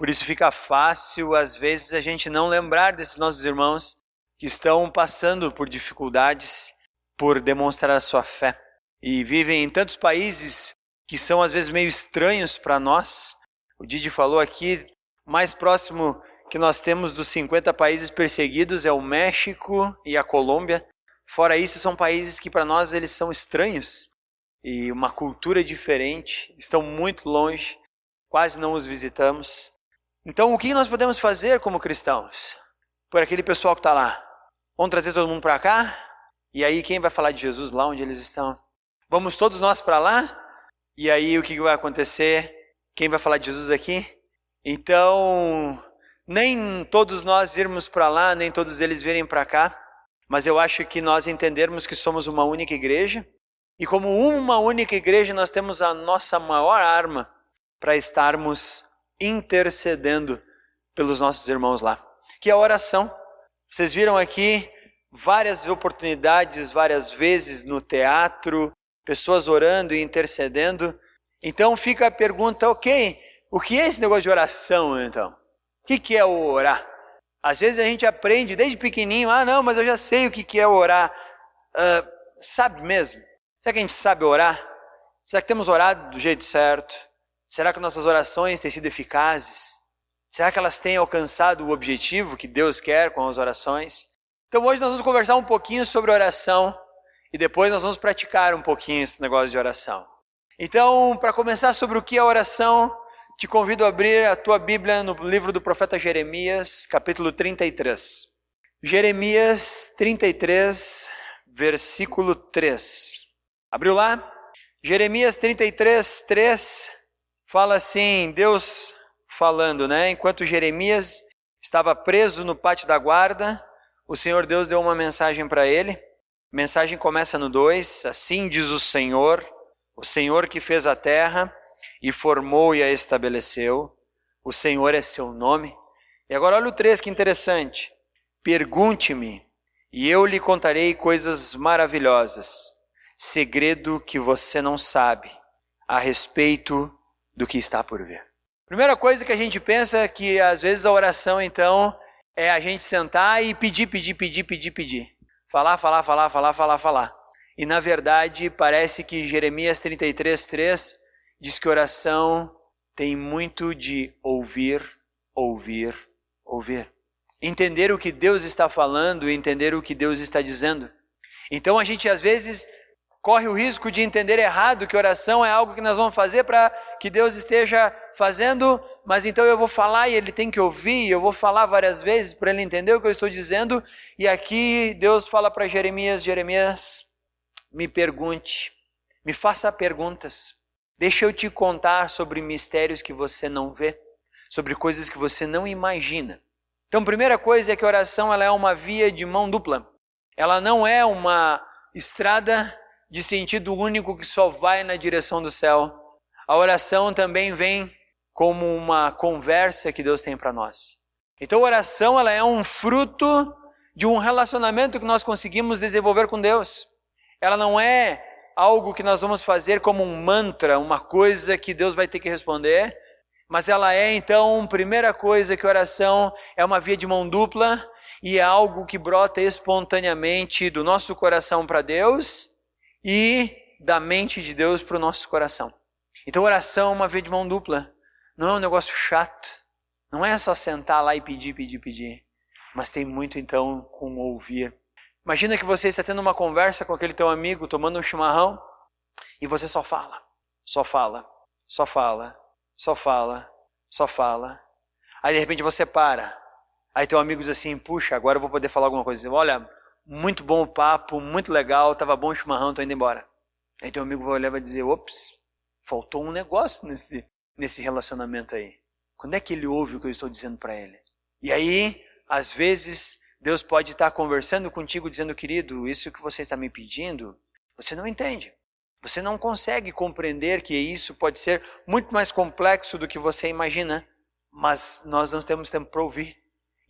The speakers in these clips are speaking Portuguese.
Por isso fica fácil, às vezes, a gente não lembrar desses nossos irmãos que estão passando por dificuldades por demonstrar a sua fé. E vivem em tantos países que são, às vezes, meio estranhos para nós. O Didi falou aqui, o mais próximo que nós temos dos 50 países perseguidos é o México e a Colômbia. Fora isso, são países que para nós eles são estranhos e uma cultura diferente, estão muito longe, quase não os visitamos. Então, o que nós podemos fazer como cristãos? Por aquele pessoal que está lá. Vamos trazer todo mundo para cá? E aí, quem vai falar de Jesus lá onde eles estão? Vamos todos nós para lá? E aí, o que vai acontecer? Quem vai falar de Jesus aqui? Então, nem todos nós irmos para lá, nem todos eles virem para cá. Mas eu acho que nós entendermos que somos uma única igreja. E como uma única igreja, nós temos a nossa maior arma para estarmos intercedendo pelos nossos irmãos lá, que é a oração. Vocês viram aqui várias oportunidades, várias vezes no teatro, pessoas orando e intercedendo. Então fica a pergunta, ok, o que é esse negócio de oração então? O que é o orar? Às vezes a gente aprende desde pequenininho, não, mas eu já sei o que é orar. Sabe mesmo? Será que a gente sabe orar? Será que temos orado do jeito certo? Será que nossas orações têm sido eficazes? Será que elas têm alcançado o objetivo que Deus quer com as orações? Então hoje nós vamos conversar um pouquinho sobre oração e depois nós vamos praticar um pouquinho esse negócio de oração. Então, para começar sobre o que é oração, te convido a abrir a tua Bíblia no livro do profeta Jeremias, capítulo 33. Jeremias 33, versículo 3. Abriu lá? Jeremias 33, 3, fala assim, Deus falando, né? Enquanto Jeremias estava preso no pátio da guarda, o Senhor Deus deu uma mensagem para ele. A mensagem começa no 2, assim diz o Senhor que fez a terra e formou e a estabeleceu, o Senhor é seu nome. E agora olha o 3, que interessante. Pergunte-me e eu lhe contarei coisas maravilhosas, segredo que você não sabe, a respeito do que está por vir. Primeira coisa que a gente pensa é que às vezes a oração então é a gente sentar e pedir. Falar. E na verdade parece que Jeremias 33, 3 diz que oração tem muito de ouvir. Entender o que Deus está falando e entender o que Deus está dizendo. Então a gente às vezes corre o risco de entender errado que oração é algo que nós vamos fazer para que Deus esteja fazendo, mas então eu vou falar e ele tem que ouvir, eu vou falar várias vezes para ele entender o que eu estou dizendo. E aqui Deus fala para Jeremias, me pergunte, me faça perguntas, deixa eu te contar sobre mistérios que você não vê, sobre coisas que você não imagina. Então, a primeira coisa é que a oração ela é uma via de mão dupla. Ela não é uma estrada de sentido único que só vai na direção do céu. A oração também vem como uma conversa que Deus tem para nós. Então, a oração ela é um fruto de um relacionamento que nós conseguimos desenvolver com Deus. Ela não é algo que nós vamos fazer como um mantra, uma coisa que Deus vai ter que responder, mas ela é então, primeira coisa, que a oração é uma via de mão dupla e é algo que brota espontaneamente do nosso coração para Deus e da mente de Deus para o nosso coração. Então a oração é uma via de mão dupla, não é um negócio chato, não é só sentar lá e pedir, mas tem muito então com ouvir. Imagina que você está tendo uma conversa com aquele teu amigo, tomando um chimarrão, e você só fala. Aí de repente você para. Aí teu amigo diz assim, puxa, agora eu vou poder falar alguma coisa. Olha, muito bom o papo, muito legal, estava bom o chimarrão, estou indo embora. Aí teu amigo vai olhar e vai dizer, ops, faltou um negócio nesse relacionamento aí. Quando é que ele ouve o que eu estou dizendo para ele? E aí, às vezes, Deus pode estar conversando contigo, dizendo, querido, isso que você está me pedindo, você não entende. Você não consegue compreender que isso pode ser muito mais complexo do que você imagina, mas nós não temos tempo para ouvir.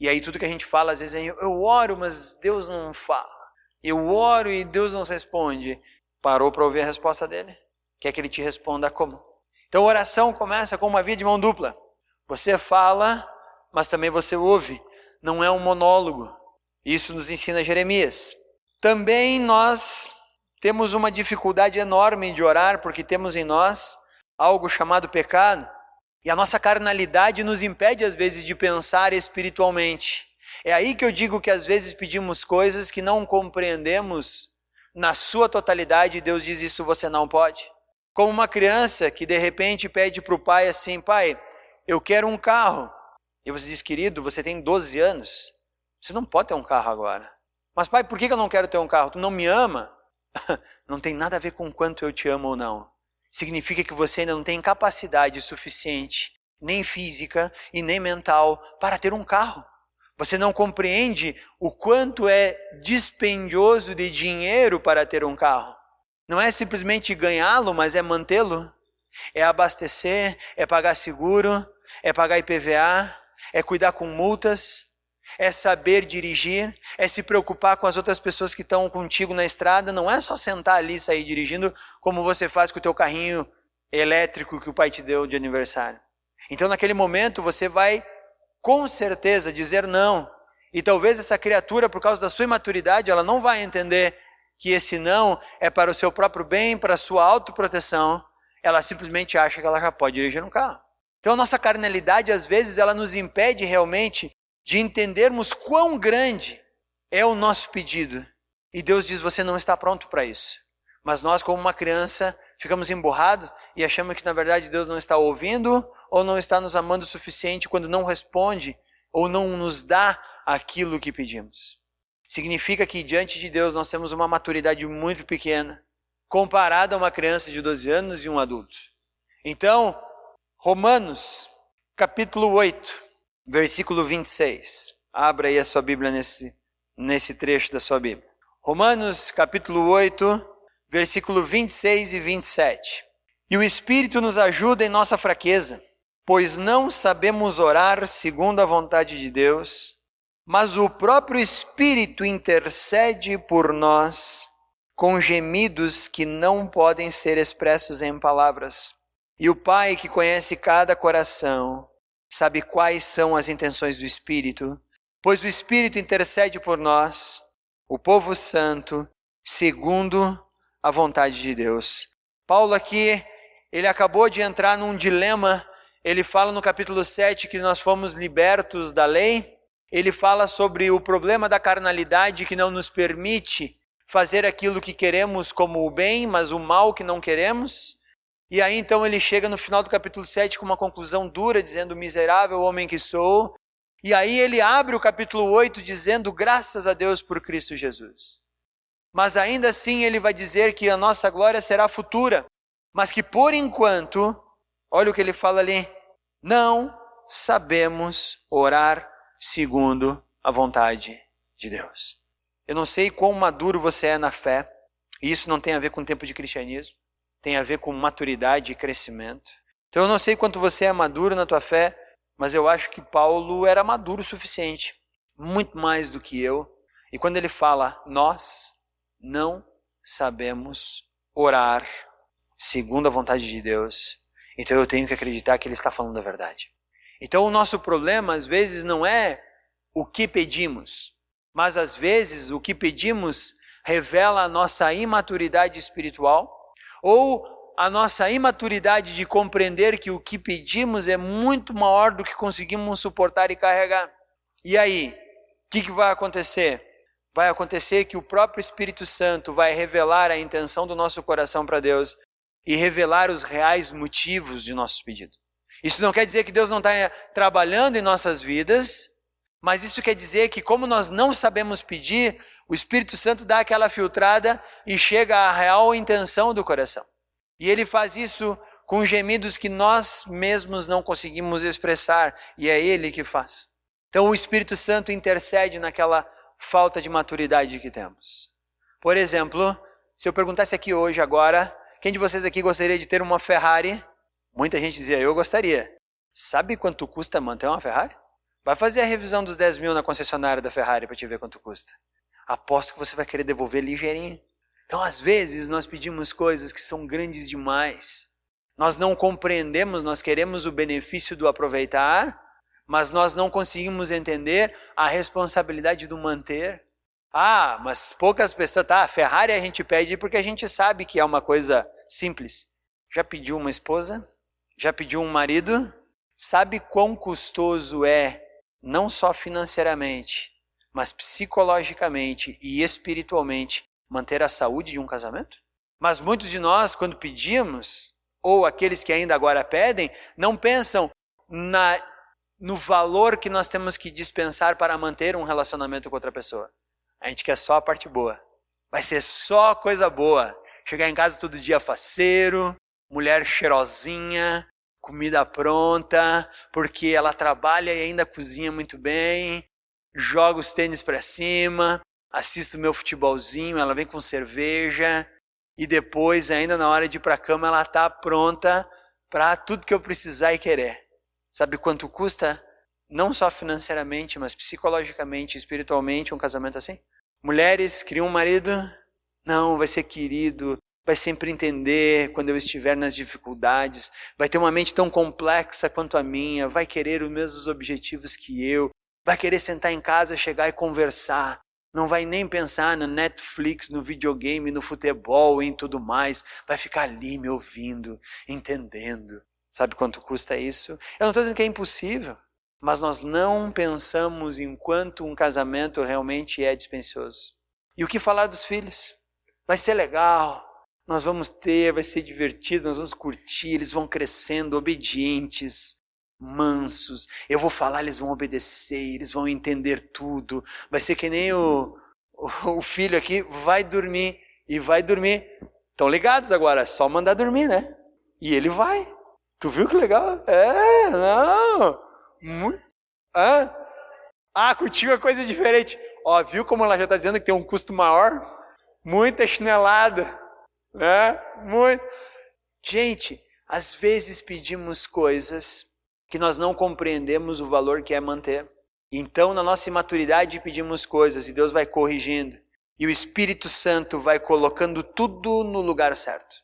E aí tudo que a gente fala, às vezes eu oro, mas Deus não fala. Eu oro e Deus não responde. Parou para ouvir a resposta dele? Quer que ele te responda como? Então a oração começa com uma via de mão dupla. Você fala, mas também você ouve. Não é um monólogo. Isso nos ensina Jeremias. Também nós temos uma dificuldade enorme de orar, porque temos em nós algo chamado pecado. E a nossa carnalidade nos impede, às vezes, de pensar espiritualmente. É aí que eu digo que, às vezes, pedimos coisas que não compreendemos na sua totalidade, e Deus diz: isso você não pode. Como uma criança que, de repente, pede para o pai assim: pai, eu quero um carro. E você diz: querido, você tem 12 anos, você não pode ter um carro agora. Mas pai, por que eu não quero ter um carro? Tu não me ama? Não tem nada a ver com o quanto eu te amo ou não. Significa que você ainda não tem capacidade suficiente, nem física e nem mental, para ter um carro. Você não compreende o quanto é dispendioso de dinheiro para ter um carro. Não é simplesmente ganhá-lo, mas é mantê-lo. É abastecer, é pagar seguro, é pagar IPVA, é cuidar com multas, é saber dirigir, é se preocupar com as outras pessoas que estão contigo na estrada. Não é só sentar ali e sair dirigindo como você faz com o teu carrinho elétrico que o pai te deu de aniversário. Então naquele momento você vai com certeza dizer não. E talvez essa criatura, por causa da sua imaturidade, ela não vai entender que esse não é para o seu próprio bem, para a sua autoproteção. Ela simplesmente acha que ela já pode dirigir um carro. Então a nossa carnalidade, às vezes, ela nos impede realmente de entendermos quão grande é o nosso pedido. E Deus diz: você não está pronto para isso. Mas nós, como uma criança, ficamos emburrados e achamos que, na verdade, Deus não está ouvindo ou não está nos amando o suficiente quando não responde ou não nos dá aquilo que pedimos. Significa que diante de Deus nós temos uma maturidade muito pequena, comparada a uma criança de 12 anos e um adulto. Então, Romanos, capítulo 8, versículo 26. Abra aí a sua Bíblia nesse trecho da sua Bíblia. Romanos, capítulo 8, versículo 26 e 27. E o Espírito nos ajuda em nossa fraqueza, pois não sabemos orar segundo a vontade de Deus, mas o próprio Espírito intercede por nós com gemidos que não podem ser expressos em palavras. E o Pai, que conhece cada coração, sabe quais são as intenções do Espírito, pois o Espírito intercede por nós, o povo santo, segundo a vontade de Deus. Paulo aqui, ele acabou de entrar num dilema. Ele fala no capítulo 7 que nós fomos libertos da lei. Ele fala sobre o problema da carnalidade que não nos permite fazer aquilo que queremos como o bem, mas o mal que não queremos. E aí então ele chega no final do capítulo 7 com uma conclusão dura, dizendo: miserável homem que sou. E aí ele abre o capítulo 8 dizendo: graças a Deus por Cristo Jesus. Mas ainda assim ele vai dizer que a nossa glória será futura, mas que por enquanto, olha o que ele fala ali, não sabemos orar segundo a vontade de Deus. Eu não sei quão maduro você é na fé, e isso não tem a ver com tempo de cristianismo, tem a ver com maturidade e crescimento. Então eu não sei quanto você é maduro na tua fé, mas eu acho que Paulo era maduro o suficiente, muito mais do que eu. E quando ele fala, nós não sabemos orar segundo a vontade de Deus, então eu tenho que acreditar que ele está falando a verdade. Então o nosso problema às vezes não é o que pedimos, mas às vezes o que pedimos revela a nossa imaturidade espiritual ou a nossa imaturidade de compreender que o que pedimos é muito maior do que conseguimos suportar e carregar. E aí, o que vai acontecer? Vai acontecer que o próprio Espírito Santo vai revelar a intenção do nosso coração para Deus e revelar os reais motivos de nossos pedidos. Isso não quer dizer que Deus não está trabalhando em nossas vidas, mas isso quer dizer que como nós não sabemos pedir, o Espírito Santo dá aquela filtrada e chega à real intenção do coração. E ele faz isso com gemidos que nós mesmos não conseguimos expressar, e é ele que faz. Então o Espírito Santo intercede naquela falta de maturidade que temos. Por exemplo, se eu perguntasse aqui hoje agora, quem de vocês aqui gostaria de ter uma Ferrari? Muita gente dizia, eu gostaria. Sabe quanto custa manter uma Ferrari? Vai fazer a revisão dos 10 mil na concessionária da Ferrari para te ver quanto custa. Aposto que você vai querer devolver ligeirinho. Então, às vezes, nós pedimos coisas que são grandes demais. Nós não compreendemos, nós queremos o benefício do aproveitar, mas nós não conseguimos entender a responsabilidade do manter. Mas poucas pessoas, Ferrari a gente pede porque a gente sabe que é uma coisa simples. Já pediu uma esposa? Já pediu um marido? Sabe quão custoso é, não só financeiramente, mas psicologicamente e espiritualmente, manter a saúde de um casamento? Mas muitos de nós, quando pedimos, ou aqueles que ainda agora pedem, não pensam no valor que nós temos que dispensar para manter um relacionamento com outra pessoa. A gente quer só a parte boa. Vai ser só coisa boa. Chegar em casa todo dia faceiro, mulher cheirosinha, comida pronta, porque ela trabalha e ainda cozinha muito bem, joga os tênis para cima, assisto meu futebolzinho, ela vem com cerveja e depois, ainda na hora de ir para a cama, ela está pronta para tudo que eu precisar e querer. Sabe quanto custa? Não só financeiramente, mas psicologicamente, espiritualmente, um casamento assim? Mulheres, criam um marido? Não, vai ser querido, vai sempre entender quando eu estiver nas dificuldades, vai ter uma mente tão complexa quanto a minha, vai querer os mesmos objetivos que eu, vai querer sentar em casa, chegar e conversar, não vai nem pensar no Netflix, no videogame, no futebol e em tudo mais, vai ficar ali me ouvindo, entendendo. Sabe quanto custa isso? Eu não estou dizendo que é impossível, mas nós não pensamos em quanto um casamento realmente é dispendioso. E o que falar dos filhos? Vai ser legal, nós vamos ter, vai ser divertido, nós vamos curtir, eles vão crescendo obedientes, mansos. Eu vou falar, eles vão obedecer, eles vão entender tudo. Vai ser que nem o filho aqui, vai dormir e vai dormir. Estão ligados agora, é só mandar dormir, né? E ele vai. Tu viu que legal? Contigo é coisa diferente. Viu como ela já está dizendo que tem um custo maior? Muita chinelada, né? Muito. Gente, às vezes pedimos coisas que nós não compreendemos o valor que é manter. Então, na nossa imaturidade, pedimos coisas e Deus vai corrigindo. E o Espírito Santo vai colocando tudo no lugar certo.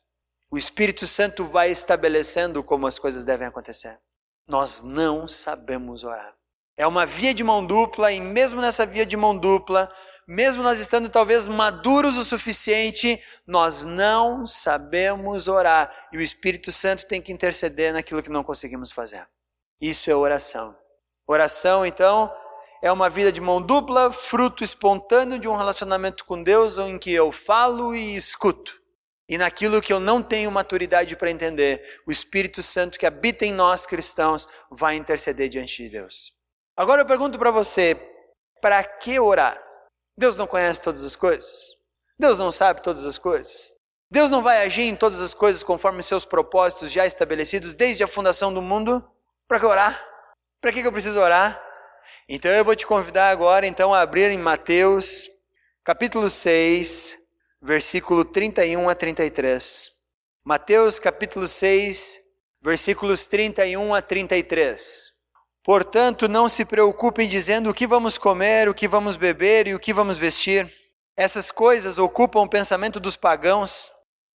O Espírito Santo vai estabelecendo como as coisas devem acontecer. Nós não sabemos orar. É uma via de mão dupla e mesmo nessa via de mão dupla, mesmo nós estando talvez maduros o suficiente, nós não sabemos orar. E o Espírito Santo tem que interceder naquilo que não conseguimos fazer. Isso é oração. Oração, então, é uma vida de mão dupla, fruto espontâneo de um relacionamento com Deus, em que eu falo e escuto. E naquilo que eu não tenho maturidade para entender, o Espírito Santo que habita em nós cristãos vai interceder diante de Deus. Agora eu pergunto para você, para que orar? Deus não conhece todas as coisas? Deus não sabe todas as coisas? Deus não vai agir em todas as coisas conforme seus propósitos já estabelecidos desde a fundação do mundo? Para que orar? Para que eu preciso orar? Então eu vou te convidar agora a abrir em Mateus, capítulo 6, versículo 31 a 33. Mateus capítulo 6, versículos 31 a 33. Portanto, não se preocupem dizendo o que vamos comer, o que vamos beber e o que vamos vestir. Essas coisas ocupam o pensamento dos pagãos,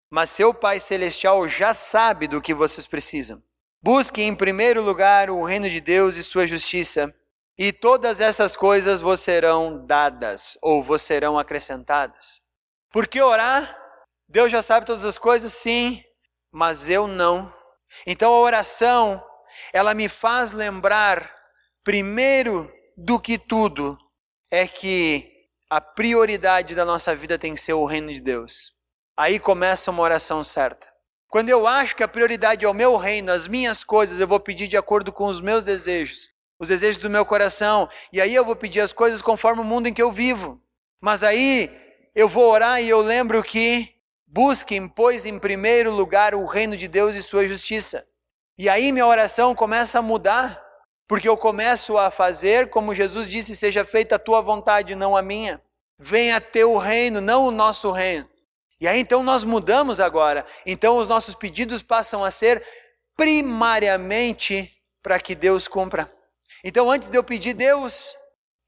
mas seu Pai Celestial já sabe do que vocês precisam. Busquem em primeiro lugar o reino de Deus e sua justiça, e todas essas coisas vos serão dadas, ou vos serão acrescentadas. Por que orar? Deus já sabe todas as coisas? Sim, mas eu não. Então a oração, ela me faz lembrar, primeiro do que tudo, é que a prioridade da nossa vida tem que ser o reino de Deus. Aí começa uma oração certa. Quando eu acho que a prioridade é o meu reino, as minhas coisas, eu vou pedir de acordo com os meus desejos, os desejos do meu coração, e aí eu vou pedir as coisas conforme o mundo em que eu vivo. Mas aí eu vou orar e eu lembro que busquem, pois, em primeiro lugar o reino de Deus e sua justiça. E aí minha oração começa a mudar, porque eu começo a fazer, como Jesus disse, seja feita a tua vontade, não a minha. Venha teu reino, não o nosso reino. E aí então nós mudamos agora. Então os nossos pedidos passam a ser primariamente para que Deus cumpra. Então antes de eu pedir, Deus,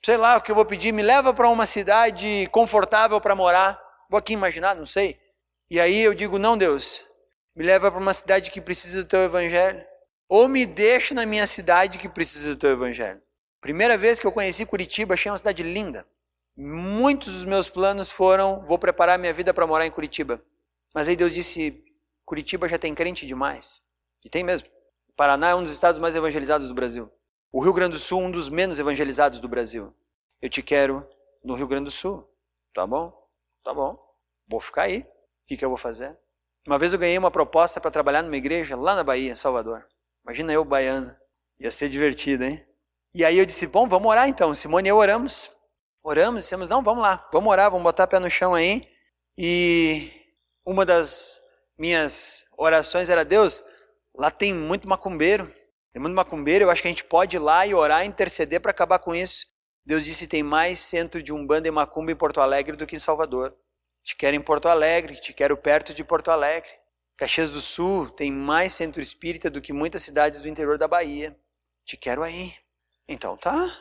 sei lá o que eu vou pedir, me leva para uma cidade confortável para morar. Vou aqui imaginar, não sei. E aí eu digo, não Deus, me leva para uma cidade que precisa do teu evangelho, ou me deixa na minha cidade que precisa do teu evangelho. Primeira vez que eu conheci Curitiba, achei uma cidade linda. Muitos dos meus planos foram, vou preparar minha vida para morar em Curitiba. Mas aí Deus disse, Curitiba já tem crente demais. E tem mesmo. O Paraná é um dos estados mais evangelizados do Brasil. O Rio Grande do Sul, um dos menos evangelizados do Brasil. Eu te quero no Rio Grande do Sul. Tá bom? Tá bom. Vou ficar aí. O que eu vou fazer? Uma vez eu ganhei uma proposta para trabalhar numa igreja lá na Bahia, Salvador. Imagina eu, baiano. Ia ser divertido, hein? E aí eu disse, bom, vamos orar então. Simone e eu oramos. Oramos, dissemos, não, vamos lá. Vamos orar, vamos botar pé no chão aí. E uma das minhas orações era, Deus, lá tem muito macumbeiro. Tem muito macumbeiro, eu acho que a gente pode ir lá e orar, interceder para acabar com isso. Deus disse, tem mais centro de Umbanda e Macumba em Porto Alegre do que em Salvador. Te quero em Porto Alegre, te quero perto de Porto Alegre. Caxias do Sul tem mais centro espírita do que muitas cidades do interior da Bahia. Te quero aí. Então tá,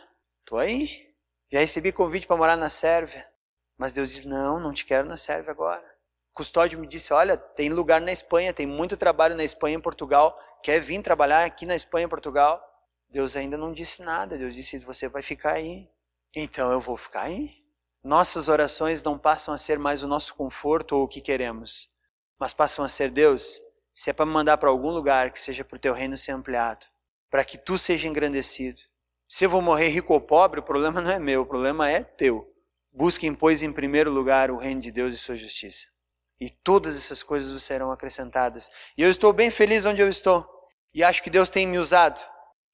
tô aí. Já recebi convite para morar na Sérvia. Mas Deus diz, não te quero na Sérvia agora. O custódio me disse, olha, tem lugar na Espanha, tem muito trabalho na Espanha e em Portugal. Quer vir trabalhar aqui na Espanha e Portugal? Deus ainda não disse nada. Deus disse, você vai ficar aí. Então eu vou ficar aí. Nossas orações não passam a ser mais o nosso conforto ou o que queremos, mas passam a ser, Deus, se é para me mandar para algum lugar, que seja para o teu reino ser ampliado, para que tu seja engrandecido. Se eu vou morrer rico ou pobre, o problema não é meu, o problema é teu. Busquem, pois, em primeiro lugar o reino de Deus e sua justiça. E todas essas coisas vos serão acrescentadas. E eu estou bem feliz onde eu estou. E acho que Deus tem me usado.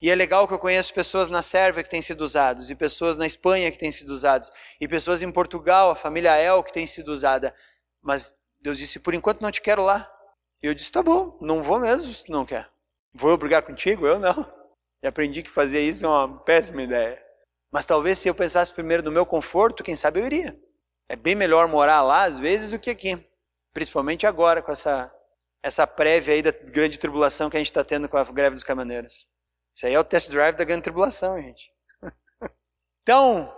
E é legal que eu conheço pessoas na Sérvia que têm sido usados, e pessoas na Espanha que têm sido usados, e pessoas em Portugal, a família El que tem sido usada. Mas Deus disse, por enquanto não te quero lá. E eu disse, tá bom, não vou mesmo se tu não quer. Vou eu brigar contigo? Eu não. E aprendi que fazer isso é uma péssima ideia. Mas talvez se eu pensasse primeiro no meu conforto, quem sabe eu iria. É bem melhor morar lá às vezes do que aqui. Principalmente agora com essa prévia aí da grande tribulação que a gente está tendo com a greve dos caminhoneiros. Isso aí é o test drive da grande tribulação, gente. Então,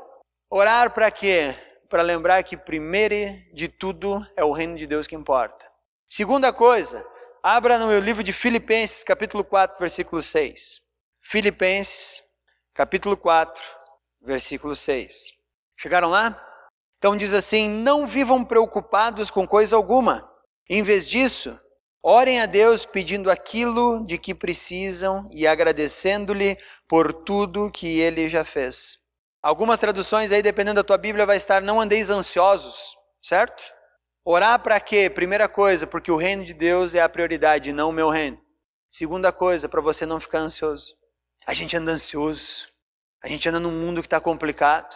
orar para quê? Para lembrar que primeiro de tudo é o reino de Deus que importa. Segunda coisa, abra no meu livro de Filipenses, capítulo 4, versículo 6. Filipenses, capítulo 4, versículo 6. Chegaram lá? Então diz assim, não vivam preocupados com coisa alguma. Em vez disso, orem a Deus pedindo aquilo de que precisam e agradecendo-lhe por tudo que Ele já fez. Algumas traduções aí, dependendo da tua Bíblia, vai estar, não andeis ansiosos, certo? Orar para quê? Primeira coisa, porque o reino de Deus é a prioridade, não o meu reino. Segunda coisa, para você não ficar ansioso. A gente anda ansioso, a gente anda num mundo que está complicado.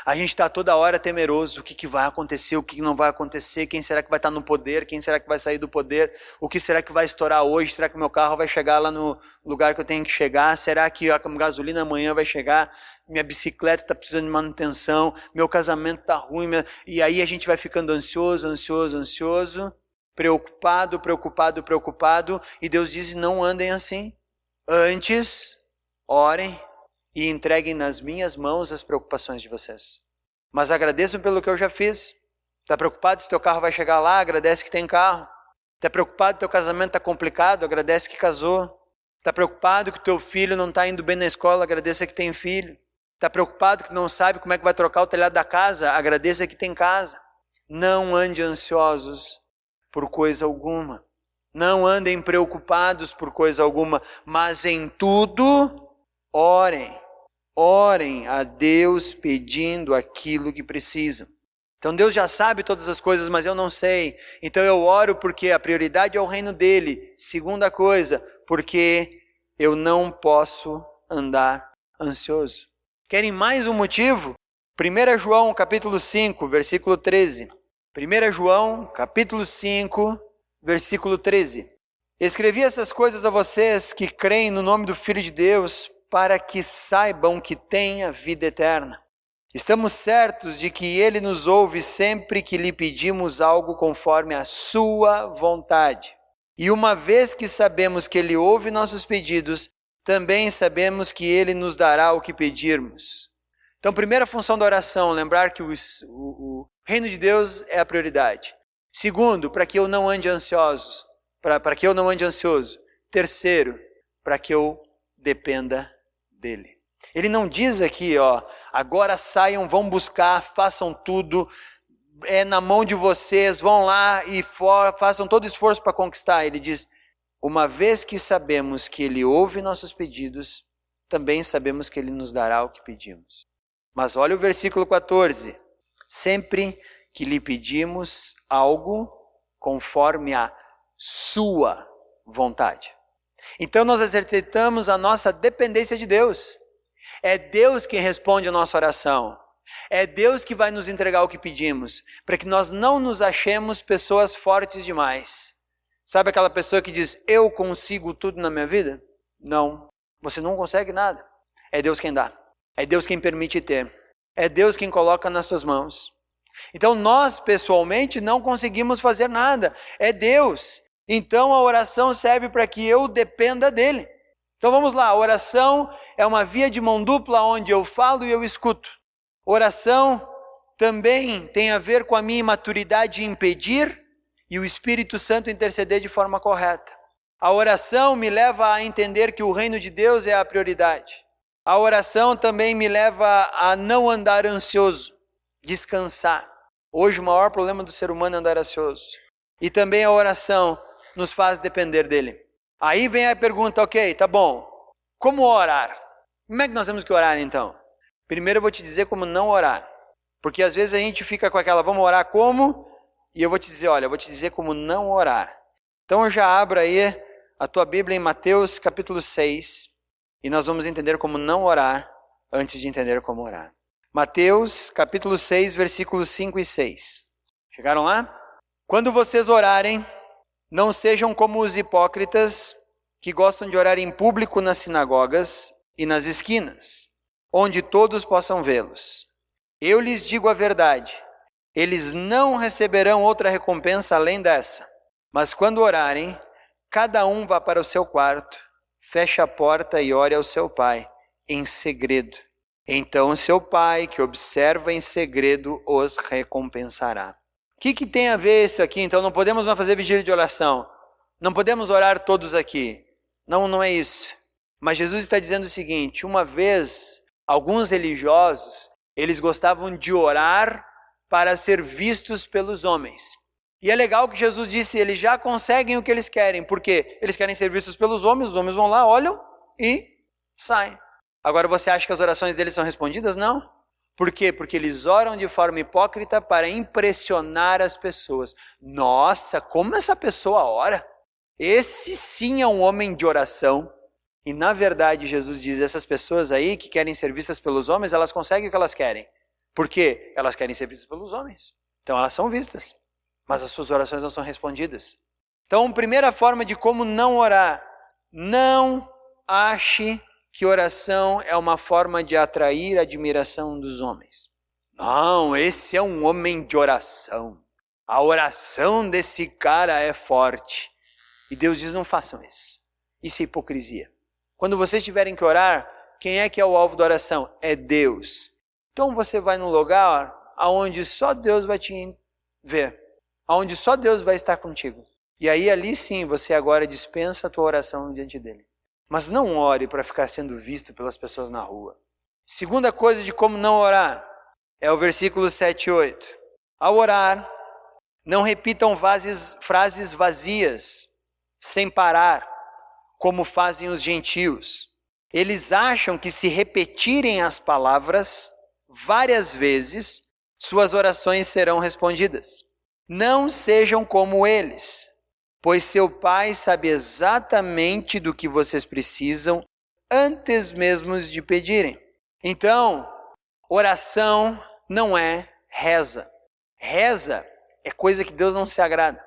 A gente está toda hora temeroso, o que vai acontecer, o que não vai acontecer, quem será que vai estar no poder, quem será que vai sair do poder, o que será que vai estourar hoje, será que meu carro vai chegar lá no lugar que eu tenho que chegar, será que a gasolina amanhã vai chegar, minha bicicleta está precisando de manutenção, meu casamento está ruim, e aí a gente vai ficando ansioso, preocupado, e Deus diz, não andem assim, antes orem, e entreguem nas minhas mãos as preocupações de vocês. Mas agradeçam pelo que eu já fiz. Está preocupado se teu carro vai chegar lá? Agradece que tem carro. Está preocupado que teu casamento está complicado? Agradece que casou. Está preocupado que teu filho não está indo bem na escola? Agradeça que tem filho. Está preocupado que não sabe como é que vai trocar o telhado da casa? Agradeça que tem casa. Não ande ansiosos por coisa alguma. Não andem preocupados por coisa alguma, mas em tudo orem. Orem a Deus pedindo aquilo que precisam. Então Deus já sabe todas as coisas, mas eu não sei. Então eu oro porque a prioridade é o reino dele. Segunda coisa, porque eu não posso andar ansioso. Querem mais um motivo? 1 João capítulo 5, versículo 13. 1 João capítulo 5, versículo 13. Escrevi essas coisas a vocês que creem no nome do Filho de Deus, para que saibam que têm a vida eterna. Estamos certos de que Ele nos ouve sempre que lhe pedimos algo conforme a sua vontade. E uma vez que sabemos que Ele ouve nossos pedidos, também sabemos que Ele nos dará o que pedirmos. Então, primeira função da oração, lembrar que o reino de Deus é a prioridade. Segundo, para que eu não ande ansioso, para que eu não ande ansioso. Terceiro, para que eu dependa dele. Ele não diz aqui, agora saiam, vão buscar, façam tudo, é na mão de vocês, vão lá e façam todo esforço para conquistar. Ele diz, uma vez que sabemos que ele ouve nossos pedidos, também sabemos que ele nos dará o que pedimos. Mas olha o versículo 14. Sempre que lhe pedimos algo conforme a sua vontade. Então nós exercitamos a nossa dependência de Deus. É Deus quem responde a nossa oração. É Deus que vai nos entregar o que pedimos, para que nós não nos achemos pessoas fortes demais. Sabe aquela pessoa que diz, eu consigo tudo na minha vida? Não, você não consegue nada. É Deus quem dá. É Deus quem permite ter. É Deus quem coloca nas suas mãos. Então nós, pessoalmente, não conseguimos fazer nada. É Deus. Então a oração serve para que eu dependa dele. Então vamos lá, a oração é uma via de mão dupla onde eu falo e eu escuto. Oração também tem a ver com a minha imaturidade em pedir e o Espírito Santo interceder de forma correta. A oração me leva a entender que o reino de Deus é a prioridade. A oração também me leva a não andar ansioso, descansar. Hoje o maior problema do ser humano é andar ansioso. E também a oração nos faz depender dele. Aí vem a pergunta, ok, tá bom, como orar? Como é que nós temos que orar então? Primeiro eu vou te dizer como não orar. Porque às vezes a gente fica com aquela, vamos orar como? E eu vou te dizer, olha, eu vou te dizer como não orar. Então já abra aí a tua Bíblia em Mateus capítulo 6 e nós vamos entender como não orar antes de entender como orar. Mateus capítulo 6, versículos 5 e 6. Chegaram lá? Quando vocês orarem, não sejam como os hipócritas que gostam de orar em público nas sinagogas e nas esquinas, onde todos possam vê-los. Eu lhes digo a verdade, eles não receberão outra recompensa além dessa. Mas quando orarem, cada um vá para o seu quarto, feche a porta e ore ao seu pai, em segredo. Então seu pai, que observa em segredo, os recompensará. O que tem a ver isso aqui? Então não podemos mais fazer vigília de oração. Não podemos orar todos aqui. Não é isso. Mas Jesus está dizendo o seguinte, uma vez, alguns religiosos, eles gostavam de orar para ser vistos pelos homens. E é legal que Jesus disse, eles já conseguem o que eles querem. Por quê? Eles querem ser vistos pelos homens, os homens vão lá, olham e saem. Agora você acha que as orações deles são respondidas? Não. Por quê? Porque eles oram de forma hipócrita para impressionar as pessoas. Nossa, como essa pessoa ora? Esse sim é um homem de oração. E na verdade Jesus diz, essas pessoas aí que querem ser vistas pelos homens, elas conseguem o que elas querem. Por quê? Elas querem ser vistas pelos homens. Então elas são vistas, mas as suas orações não são respondidas. Então, primeira forma de como não orar. Não ache que oração é uma forma de atrair a admiração dos homens. Não, esse é um homem de oração. A oração desse cara é forte. E Deus diz, não façam isso. Isso é hipocrisia. Quando vocês tiverem que orar, quem é que é o alvo da oração? É Deus. Então você vai num lugar onde só Deus vai te ver. Onde só Deus vai estar contigo. E aí ali sim você agora dispensa a tua oração diante dele. Mas não ore para ficar sendo visto pelas pessoas na rua. Segunda coisa de como não orar é o versículo 7 e 8. Ao orar, não repitam frases vazias, sem parar, como fazem os gentios. Eles acham que se repetirem as palavras várias vezes, suas orações serão respondidas. Não sejam como eles, pois seu Pai sabe exatamente do que vocês precisam antes mesmo de pedirem. Então, oração não é reza. Reza é coisa que Deus não se agrada.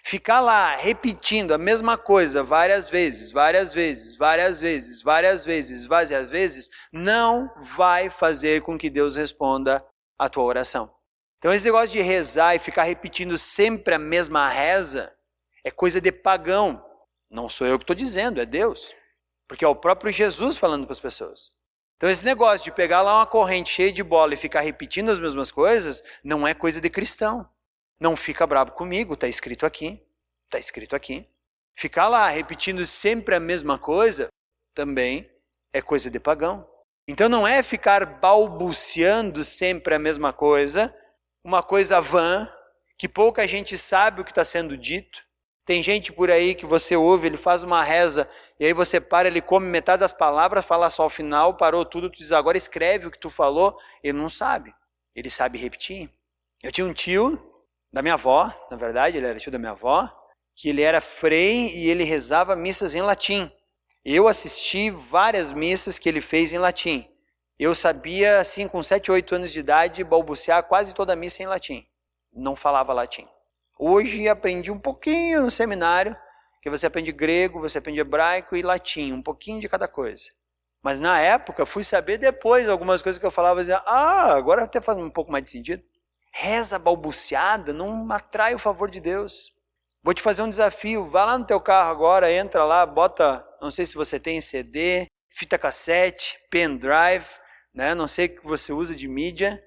Ficar lá repetindo a mesma coisa várias vezes, não vai fazer com que Deus responda a tua oração. Então esse negócio de rezar e ficar repetindo sempre a mesma reza é coisa de pagão. Não sou eu que estou dizendo, é Deus. Porque é o próprio Jesus falando para as pessoas. Então esse negócio de pegar lá uma corrente cheia de bola e ficar repetindo as mesmas coisas, não é coisa de cristão. Não fica bravo comigo, está escrito aqui. Está escrito aqui. Ficar lá repetindo sempre a mesma coisa também é coisa de pagão. Então não é ficar balbuciando sempre a mesma coisa, uma coisa vã, que pouca gente sabe o que está sendo dito. Tem gente por aí que você ouve, ele faz uma reza, e aí você para, ele come metade das palavras, fala só o final, parou tudo, tu diz, agora escreve o que tu falou. Ele não sabe, ele sabe repetir. Eu tinha um tio, da minha avó, na verdade, ele era tio da minha avó, que ele era frei e ele rezava missas em latim. Eu assisti várias missas que ele fez em latim. Eu sabia, assim, com 7, 8 anos de idade, balbuciar quase toda a missa em latim. Não falava latim. Hoje aprendi um pouquinho no seminário, que você aprende grego, você aprende hebraico e latim, um pouquinho de cada coisa. Mas na época, fui saber depois algumas coisas que eu falava, e dizia, agora até faz um pouco mais de sentido. Reza balbuciada não atrai o favor de Deus. Vou te fazer um desafio, vá lá no teu carro agora, entra lá, bota, não sei se você tem CD, fita cassete, pendrive, né? Não sei o que você usa de mídia,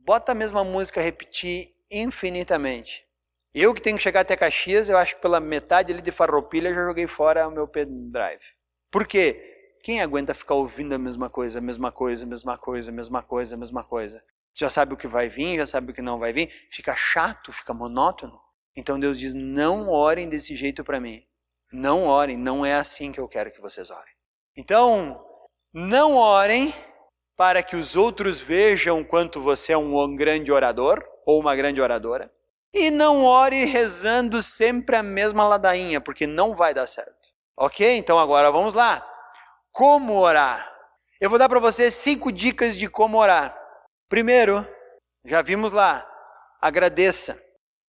bota a mesma música repetir infinitamente. Eu que tenho que chegar até Caxias, eu acho que pela metade ali de Farroupilha já joguei fora o meu pendrive. Por quê? Quem aguenta ficar ouvindo a mesma coisa, a mesma coisa, a mesma coisa, a mesma coisa, a mesma coisa? Já sabe o que vai vir, já sabe o que não vai vir, fica chato, fica monótono. Então Deus diz, não orem desse jeito para mim. Não orem, não é assim que eu quero que vocês orem. Então, não orem para que os outros vejam quanto você é um grande orador ou uma grande oradora. E não ore rezando sempre a mesma ladainha, porque não vai dar certo. Ok? Então agora vamos lá. Como orar? Eu vou dar para vocês 5 dicas de como orar. Primeiro, já vimos lá, agradeça.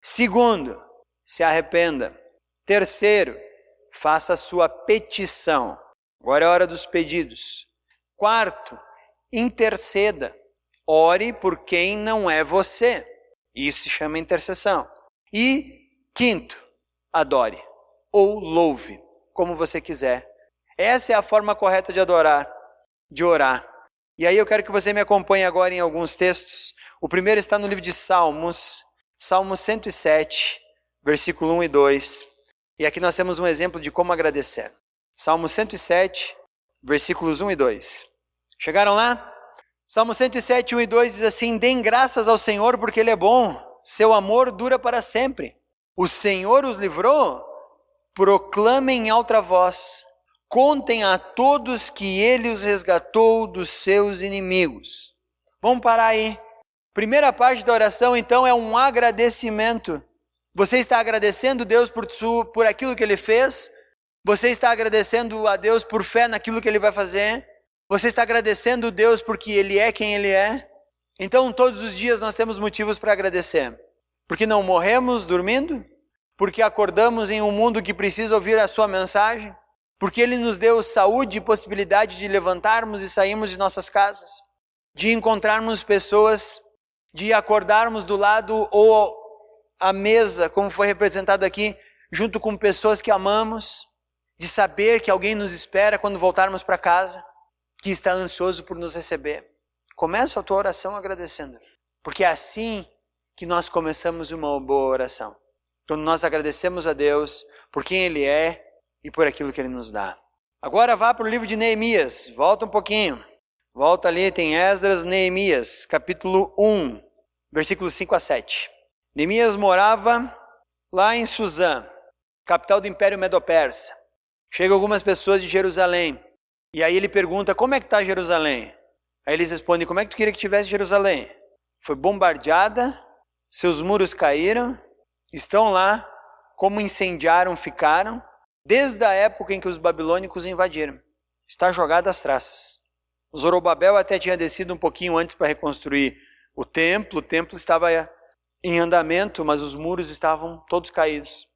Segundo, se arrependa. Terceiro, faça a sua petição. Agora é a hora dos pedidos. Quarto, interceda. Ore por quem não é você. Isso se chama intercessão. E quinto, adore ou louve, como você quiser. Essa é a forma correta de adorar, de orar. E aí eu quero que você me acompanhe agora em alguns textos. O primeiro está no livro de Salmos, Salmo 107, versículo 1 e 2. E aqui nós temos um exemplo de como agradecer. Salmo 107, versículos 1 e 2. Chegaram lá? Salmo 107, 1 e 2 diz assim, deem graças ao Senhor porque Ele é bom, seu amor dura para sempre. O Senhor os livrou, proclamem em alta voz, contem a todos que Ele os resgatou dos seus inimigos. Vamos parar aí. Primeira parte da oração, então, é um agradecimento. Você está agradecendo Deus por aquilo que Ele fez? Você está agradecendo a Deus por fé naquilo que Ele vai fazer? Você está agradecendo Deus porque Ele é quem Ele é? Então, todos os dias nós temos motivos para agradecer. Porque não morremos dormindo? Porque acordamos em um mundo que precisa ouvir a sua mensagem? Porque Ele nos deu saúde e possibilidade de levantarmos e sairmos de nossas casas? De encontrarmos pessoas, de acordarmos do lado ou à mesa, como foi representado aqui, junto com pessoas que amamos? De saber que alguém nos espera quando voltarmos para casa? Que está ansioso por nos receber. Começa a tua oração agradecendo, porque é assim que nós começamos uma boa oração. Quando nós agradecemos a Deus por quem Ele é e por aquilo que Ele nos dá. Agora vá para o livro de Neemias, volta um pouquinho. Volta ali, tem Esdras, Neemias, capítulo 1, versículos 5 a 7. Neemias morava lá em Suzã, capital do Império Medo-Persa. Chegam algumas pessoas de Jerusalém. E aí ele pergunta, como é que está Jerusalém? Aí eles respondem, como é que tu queria que tivesse Jerusalém? Foi bombardeada, seus muros caíram, estão lá, como incendiaram, ficaram, desde a época em que os babilônicos invadiram. Está jogada às traças. O Zorobabel até tinha descido um pouquinho antes para reconstruir o templo estava em andamento, mas os muros estavam todos caídos.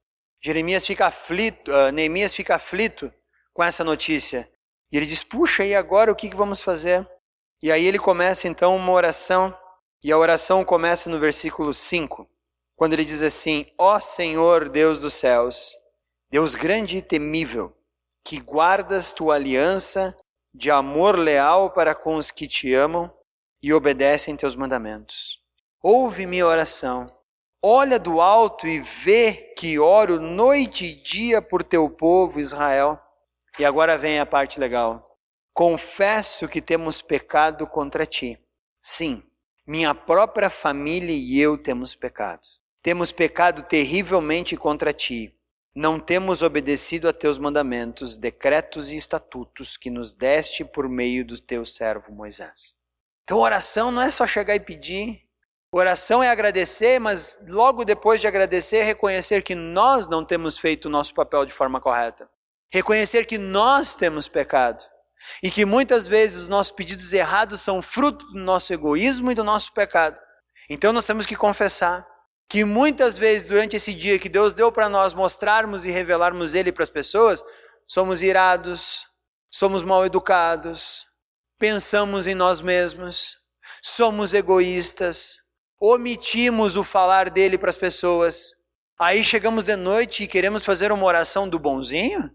Neemias fica aflito com essa notícia. E ele diz, puxa, e agora o que vamos fazer? E aí ele começa então uma oração, e a oração começa no versículo 5, quando ele diz assim, ó Senhor Deus dos céus, Deus grande e temível, que guardas tua aliança de amor leal para com os que te amam e obedecem teus mandamentos. Ouve minha oração, olha do alto e vê que oro noite e dia por teu povo Israel. E agora vem a parte legal. Confesso que temos pecado contra ti. Sim, minha própria família e eu temos pecado. Temos pecado terrivelmente contra ti. Não temos obedecido a teus mandamentos, decretos e estatutos que nos deste por meio do teu servo Moisés. Então oração não é só chegar e pedir. Oração é agradecer, mas logo depois de agradecer, reconhecer que nós não temos feito o nosso papel de forma correta. Reconhecer que nós temos pecado. E que muitas vezes os nossos pedidos errados são fruto do nosso egoísmo e do nosso pecado. Então nós temos que confessar que muitas vezes durante esse dia que Deus deu para nós mostrarmos e revelarmos Ele para as pessoas, somos irados, somos mal educados, pensamos em nós mesmos, somos egoístas, omitimos o falar dele para as pessoas. Aí chegamos de noite e queremos fazer uma oração do bonzinho?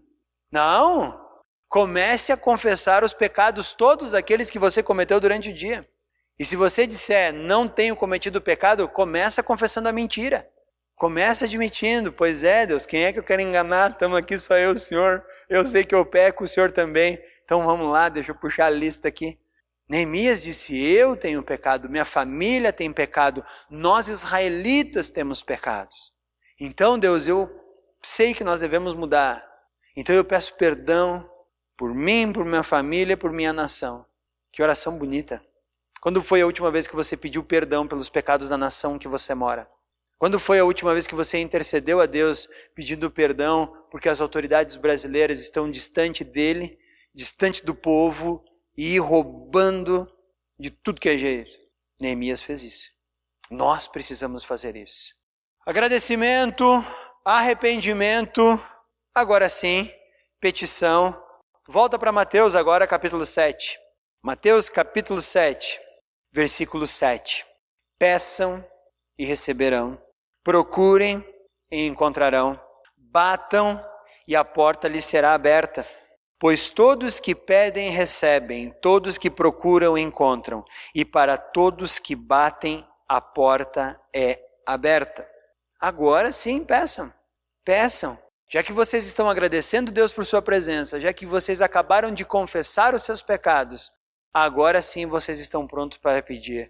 Não! Comece a confessar os pecados todos aqueles que você cometeu durante o dia. E se você disser, não tenho cometido pecado, começa confessando a mentira. Começa admitindo, pois é, Deus, quem é que eu quero enganar? Estamos aqui só eu e o Senhor. Eu sei que eu peco, o Senhor também. Então vamos lá, deixa eu puxar a lista aqui. Neemias disse, eu tenho pecado, minha família tem pecado, nós israelitas temos pecados. Então Deus, eu sei que nós devemos mudar. Então eu peço perdão por mim, por minha família, por minha nação. Que oração bonita. Quando foi a última vez que você pediu perdão pelos pecados da nação que você mora? Quando foi a última vez que você intercedeu a Deus pedindo perdão porque as autoridades brasileiras estão distante dele, distante do povo e roubando de tudo que é jeito? Neemias fez isso. Nós precisamos fazer isso. Agradecimento, arrependimento, agora sim, petição. Volta para Mateus agora, capítulo 7. Mateus, capítulo 7, versículo 7. Peçam e receberão. Procurem e encontrarão. Batam e a porta lhes será aberta. Pois todos que pedem recebem, todos que procuram encontram. E para todos que batem, a porta é aberta. Agora sim, peçam. Peçam. Já que vocês estão agradecendo Deus por sua presença, já que vocês acabaram de confessar os seus pecados, agora sim vocês estão prontos para pedir.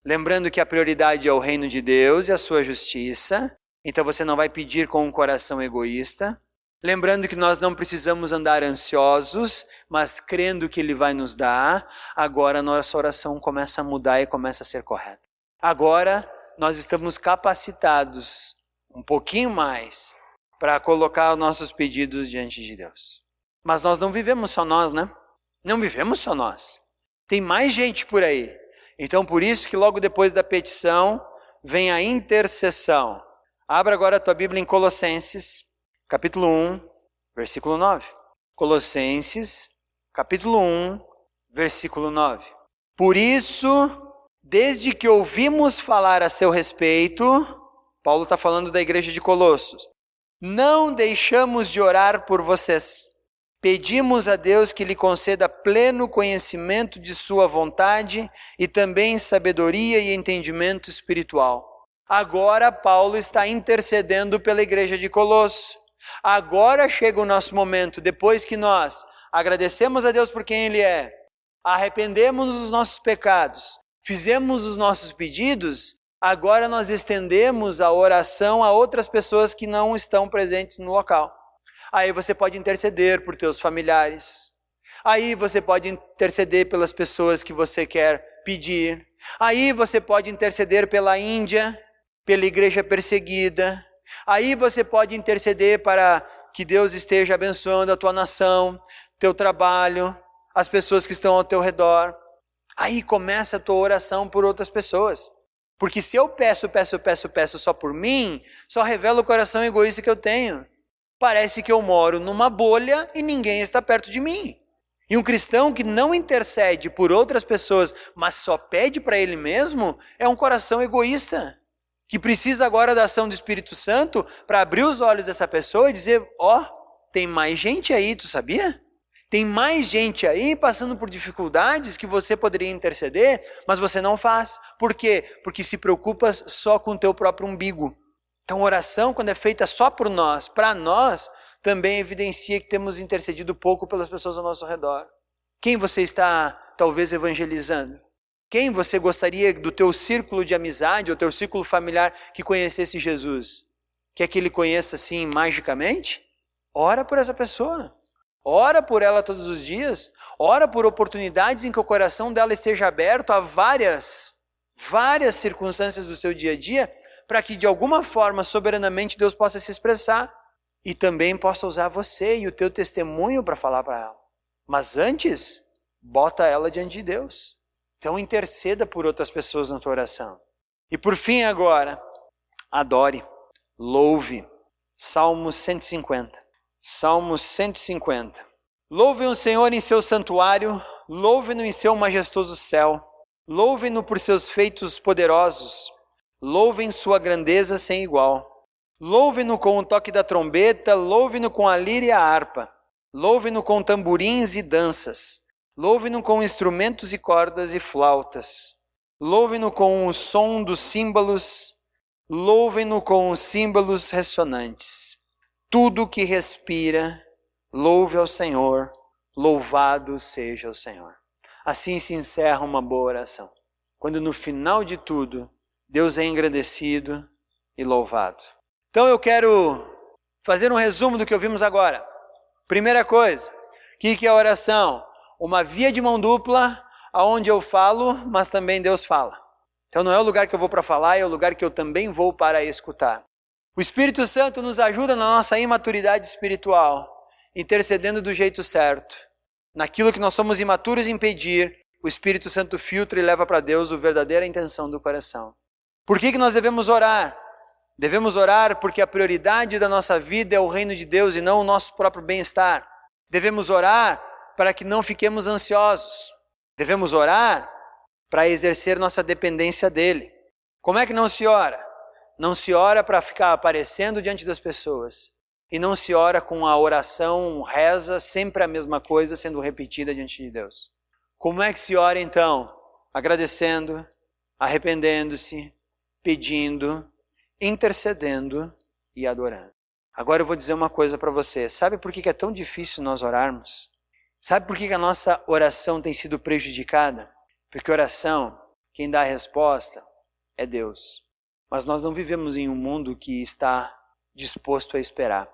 Lembrando que a prioridade é o reino de Deus e a sua justiça, então você não vai pedir com um coração egoísta. Lembrando que nós não precisamos andar ansiosos, mas crendo que Ele vai nos dar, agora a nossa oração começa a mudar e começa a ser correta. Agora nós estamos capacitados um pouquinho mais para colocar os nossos pedidos diante de Deus. Mas nós não vivemos só nós, né? Não vivemos só nós. Tem mais gente por aí. Então, por isso que logo depois da petição, vem a intercessão. Abra agora a tua Bíblia em Colossenses, capítulo 1, versículo 9. Colossenses, capítulo 1, versículo 9. Por isso, desde que ouvimos falar a seu respeito, Paulo está falando da igreja de Colossos, não deixamos de orar por vocês. Pedimos a Deus que lhe conceda pleno conhecimento de sua vontade e também sabedoria e entendimento espiritual. Agora Paulo está intercedendo pela igreja de Colossos. Agora chega o nosso momento, depois que nós agradecemos a Deus por quem Ele é, arrependemos dos nossos pecados, fizemos os nossos pedidos, agora nós estendemos a oração a outras pessoas que não estão presentes no local. Aí você pode interceder por teus familiares. Aí você pode interceder pelas pessoas que você quer pedir. Aí você pode interceder pela Índia, pela igreja perseguida. Aí você pode interceder para que Deus esteja abençoando a tua nação, teu trabalho, as pessoas que estão ao teu redor. Aí começa a tua oração por outras pessoas. Porque se eu peço só por mim, só revela o coração egoísta que eu tenho. Parece que eu moro numa bolha e ninguém está perto de mim. E um cristão que não intercede por outras pessoas, mas só pede para ele mesmo, é um coração egoísta. Que precisa agora da ação do Espírito Santo para abrir os olhos dessa pessoa e dizer, tem mais gente aí, tu sabia? Tem mais gente aí passando por dificuldades que você poderia interceder, mas você não faz. Por quê? Porque se preocupas só com o teu próprio umbigo. Então, oração, quando é feita só por nós, para nós, também evidencia que temos intercedido pouco pelas pessoas ao nosso redor. Quem você está, talvez, evangelizando? Quem você gostaria do teu círculo de amizade, ou teu círculo familiar, que conhecesse Jesus? Quer que ele conheça assim, magicamente? Ora por essa pessoa. Ora por ela todos os dias. Ora por oportunidades em que o coração dela esteja aberto a várias circunstâncias do seu dia a dia, para que de alguma forma, soberanamente, Deus possa se expressar e também possa usar você e o teu testemunho para falar para ela. Mas antes, bota ela diante de Deus. Então interceda por outras pessoas na tua oração. E por fim agora, adore, louve. Salmo 150. Salmo 150. Louvem o Senhor em seu santuário, louvem-no em seu majestoso céu, louvem-no por seus feitos poderosos, louvem sua grandeza sem igual. Louvem-no com o toque da trombeta, louvem-no com a lira e a harpa, louvem-no com tamborins e danças, louvem-no com instrumentos e cordas e flautas, louvem-no com o som dos símbolos, louvem-no com os símbolos ressonantes. Tudo que respira, louve ao Senhor, louvado seja o Senhor. Assim se encerra uma boa oração, quando no final de tudo, Deus é engrandecido e louvado. Então eu quero fazer um resumo do que ouvimos agora. Primeira coisa, o que é a oração? Uma via de mão dupla, onde eu falo, mas também Deus fala. Então não é o lugar que eu vou para falar, é o lugar que eu também vou para escutar. O Espírito Santo nos ajuda na nossa imaturidade espiritual, intercedendo do jeito certo. Naquilo que nós somos imaturos em pedir, o Espírito Santo filtra e leva para Deus a verdadeira intenção do coração. Por que nós devemos orar? Devemos orar porque a prioridade da nossa vida é o reino de Deus e não o nosso próprio bem-estar. Devemos orar para que não fiquemos ansiosos. Devemos orar para exercer nossa dependência dEle. Como é que não se ora? Não se ora para ficar aparecendo diante das pessoas. E não se ora com a oração, reza, sempre a mesma coisa sendo repetida diante de Deus. Como é que se ora então? Agradecendo, arrependendo-se, pedindo, intercedendo e adorando. Agora eu vou dizer uma coisa para você. Sabe por que é tão difícil nós orarmos? Sabe por que a nossa oração tem sido prejudicada? Porque oração, quem dá a resposta é Deus. Mas nós não vivemos em um mundo que está disposto a esperar.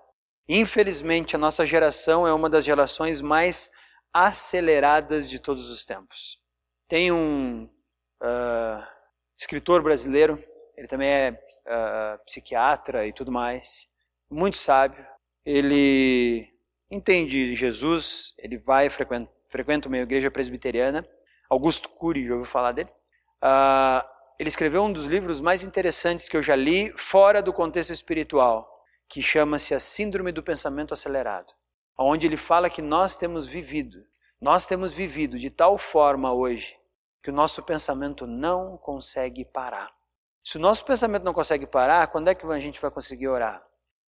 Infelizmente, a nossa geração é uma das gerações mais aceleradas de todos os tempos. Tem um escritor brasileiro, ele também é psiquiatra e tudo mais, muito sábio. Ele entende Jesus, ele vai frequenta uma igreja presbiteriana. Augusto Cury, já ouviu falar dele? Ele escreveu um dos livros mais interessantes que eu já li, fora do contexto espiritual, que chama-se A Síndrome do Pensamento Acelerado, onde ele fala que nós temos vivido de tal forma hoje, que o nosso pensamento não consegue parar. Se o nosso pensamento não consegue parar, quando é que a gente vai conseguir orar?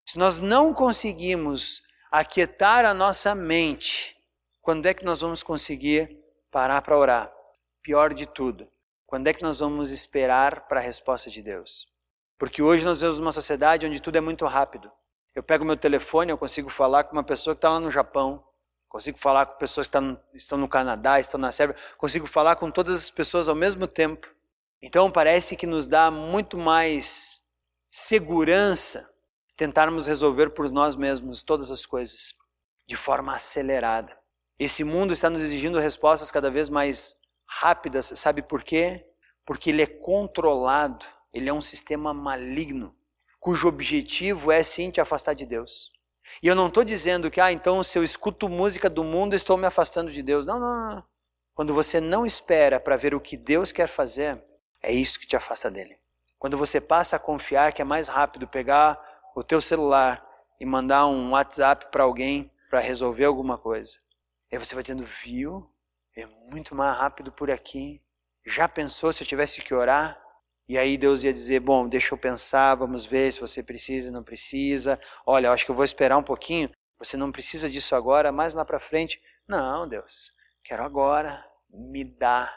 Se nós não conseguimos aquietar a nossa mente, quando é que nós vamos conseguir parar para orar? Pior de tudo, quando é que nós vamos esperar para a resposta de Deus? Porque hoje nós vivemos uma sociedade onde tudo é muito rápido. Eu pego meu telefone, eu consigo falar com uma pessoa que está lá no Japão, consigo falar com pessoas que estão no Canadá, estão na Sérvia, consigo falar com todas as pessoas ao mesmo tempo. Então parece que nos dá muito mais segurança tentarmos resolver por nós mesmos todas as coisas de forma acelerada. Esse mundo está nos exigindo respostas cada vez mais rápidas, sabe por quê? Porque ele é controlado, ele é um sistema maligno, cujo objetivo é sim te afastar de Deus. E eu não estou dizendo que, então se eu escuto música do mundo, estou me afastando de Deus. Não. Quando você não espera para ver o que Deus quer fazer, é isso que te afasta dele. Quando você passa a confiar que é mais rápido pegar o teu celular e mandar um WhatsApp para alguém para resolver alguma coisa. Aí você vai dizendo, viu? É muito mais rápido por aqui. Já pensou se eu tivesse que orar? E aí Deus ia dizer, bom, deixa eu pensar, vamos ver se você precisa ou não precisa. Olha, eu acho que eu vou esperar um pouquinho. Você não precisa disso agora, mais lá para frente. Não, Deus, quero agora, me dá.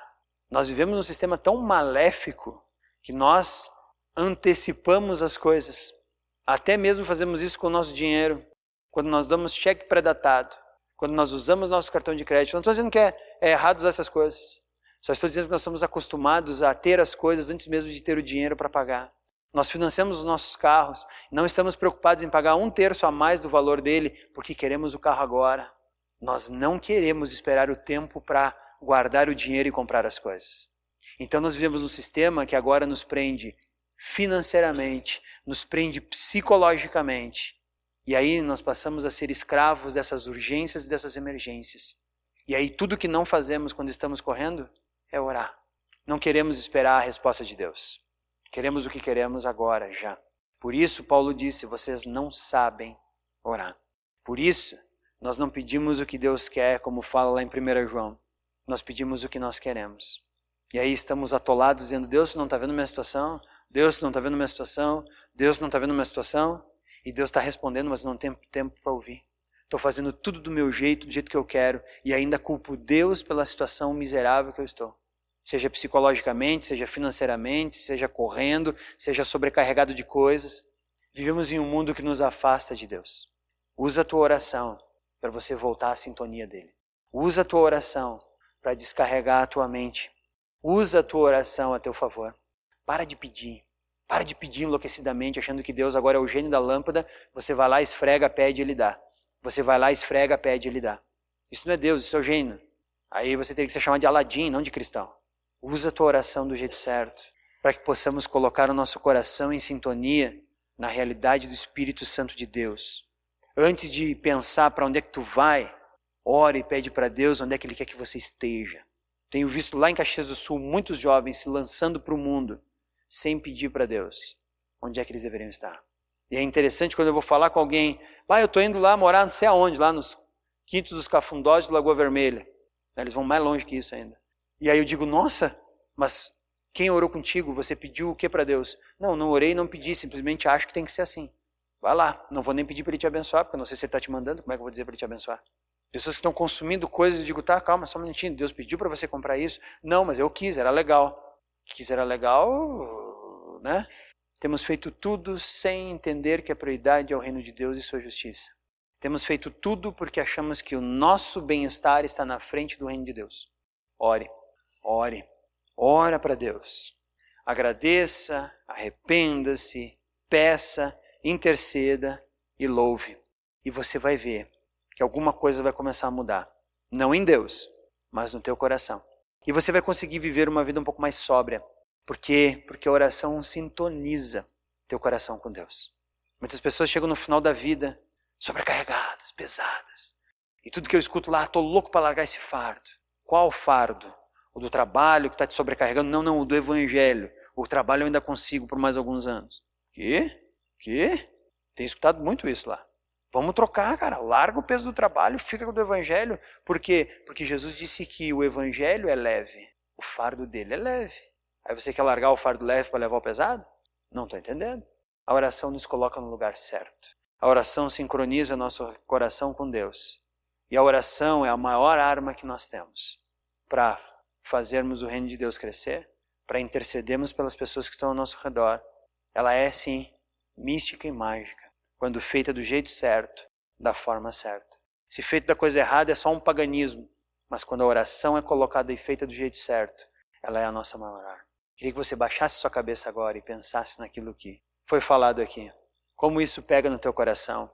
Nós vivemos num sistema tão maléfico que nós antecipamos as coisas. Até mesmo fazemos isso com o nosso dinheiro, quando nós damos cheque pré-datado, quando nós usamos nosso cartão de crédito. Não estou dizendo que é errado usar essas coisas. Só estou dizendo que nós estamos acostumados a ter as coisas antes mesmo de ter o dinheiro para pagar. Nós financiamos os nossos carros, não estamos preocupados em pagar 1/3 a mais do valor dele, porque queremos o carro agora. Nós não queremos esperar o tempo para guardar o dinheiro e comprar as coisas. Então nós vivemos num sistema que agora nos prende financeiramente, nos prende psicologicamente. E aí nós passamos a ser escravos dessas urgências e dessas emergências. E aí tudo que não fazemos quando estamos correndo é orar. Não queremos esperar a resposta de Deus. Queremos o que queremos agora, já. Por isso Paulo disse, vocês não sabem orar. Por isso, nós não pedimos o que Deus quer, como fala lá em 1 João. Nós pedimos o que nós queremos. E aí estamos atolados dizendo, Deus não está vendo minha situação, Deus não está vendo minha situação, Deus não está vendo minha situação. E Deus está respondendo, mas não tenho tempo para ouvir. Estou fazendo tudo do meu jeito, do jeito que eu quero, e ainda culpo Deus pela situação miserável que eu estou. Seja psicologicamente, seja financeiramente, seja correndo, seja sobrecarregado de coisas. Vivemos em um mundo que nos afasta de Deus. Usa a tua oração para você voltar à sintonia dele. Usa a tua oração para descarregar a tua mente. Usa a tua oração a teu favor. Para de pedir. Para de pedir enlouquecidamente, achando que Deus agora é o gênio da lâmpada. Você vai lá, esfrega, pede e ele dá. Você vai lá, esfrega, pede e ele dá. Isso não é Deus, isso é o gênio. Aí você tem que se chamar de Aladim, não de cristão. Usa a tua oração do jeito certo, para que possamos colocar o nosso coração em sintonia na realidade do Espírito Santo de Deus. Antes de pensar para onde é que tu vai, ore e pede para Deus onde é que Ele quer que você esteja. Tenho visto lá em Caxias do Sul muitos jovens se lançando para o mundo, sem pedir para Deus onde é que eles deveriam estar. E é interessante quando eu vou falar com alguém, eu estou indo lá morar não sei aonde, lá nos Quintos dos Cafundós de Lagoa Vermelha. Eles vão mais longe que isso ainda. E aí eu digo, nossa, mas quem orou contigo? Você pediu o que para Deus? Não orei, não pedi, simplesmente acho que tem que ser assim. Vai lá, não vou nem pedir para Ele te abençoar, porque eu não sei se Ele está te mandando, como é que eu vou dizer para Ele te abençoar? Pessoas que estão consumindo coisas, eu digo, tá, calma, só um minutinho, Deus pediu para você comprar isso? Não, mas eu quis, era legal. Quis, era legal, né? Temos feito tudo sem entender que a prioridade é o reino de Deus e sua justiça. Temos feito tudo porque achamos que o nosso bem-estar está na frente do reino de Deus. Ore, ora para Deus. Agradeça, arrependa-se, peça, interceda e louve. E você vai ver que alguma coisa vai começar a mudar. Não em Deus, mas no teu coração. E você vai conseguir viver uma vida um pouco mais sóbria. Por quê? Porque a oração sintoniza teu coração com Deus. Muitas pessoas chegam no final da vida sobrecarregadas, pesadas. E tudo que eu escuto lá, estou louco para largar esse fardo. Qual fardo? O do trabalho que está te sobrecarregando? Não, o do evangelho. O trabalho eu ainda consigo por mais alguns anos. Quê? Tenho escutado muito isso lá. Vamos trocar, cara. Larga o peso do trabalho, fica com o do evangelho. Por quê? Porque Jesus disse que o evangelho é leve. O fardo dele é leve. Aí você quer largar o fardo leve para levar o pesado? Não estou entendendo. A oração nos coloca no lugar certo. A oração sincroniza nosso coração com Deus. E a oração é a maior arma que nós temos para fazermos o reino de Deus crescer, para intercedermos pelas pessoas que estão ao nosso redor. Ela é, sim, mística e mágica, quando feita do jeito certo, da forma certa. Se feita da coisa errada é só um paganismo, mas quando a oração é colocada e feita do jeito certo, ela é a nossa maior arma. Queria que você baixasse sua cabeça agora e pensasse naquilo que foi falado aqui. Como isso pega no teu coração.